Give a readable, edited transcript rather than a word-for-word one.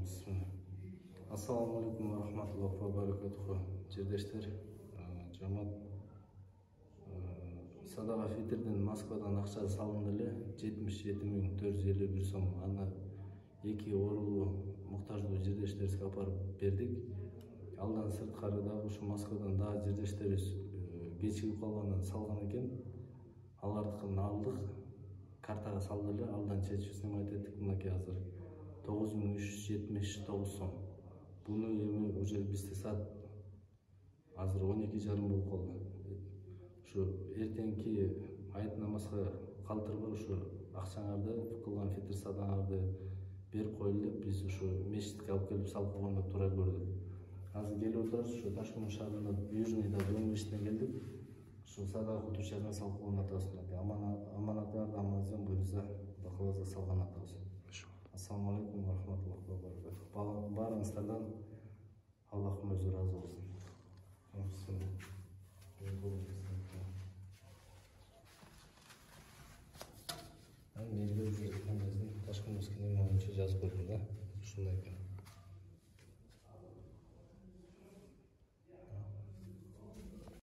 Assalamu alaikum wa rahmatullahi wa barakatuh. Жердештер, жамат Садаға Фитрден Москвадан ақша салынды эле 77.451 сом. Аны 2 орулуу муктаждуу жердештерибизге апарып бердик. Алдан сырткары дагы ушу Москвадан дагы жердештерибиз кечигип калгандан салган экен. Алардыкын алдык, картага салды эле, алдан чечип снимать эттик. Мынакей азыр 9379 сом. Буну эми уже бизде саат азыр 12:30 болуп калды. Ушу эртеңки айт намазга калтырбай ушу акчаңарды кылган фитр садаңарды берип коелу деп биз ушу мечитке алып келип салып койгонго туура көрдүк. Азыр келип отурабыз, ушу Ташкент шаарында Южныйда 15-ине келдик. Ушу садага кутушарына салып койгон атабыз. Аманаттарды аманзан буюрса бакылабызга салган атабыз. Ассаламу алейкум ва рахматуллахи ва баракатух. Баарыңыздардан Аллахым өзү разы болсун. Мен Ташкент жазып койдум да. Ушундай экен.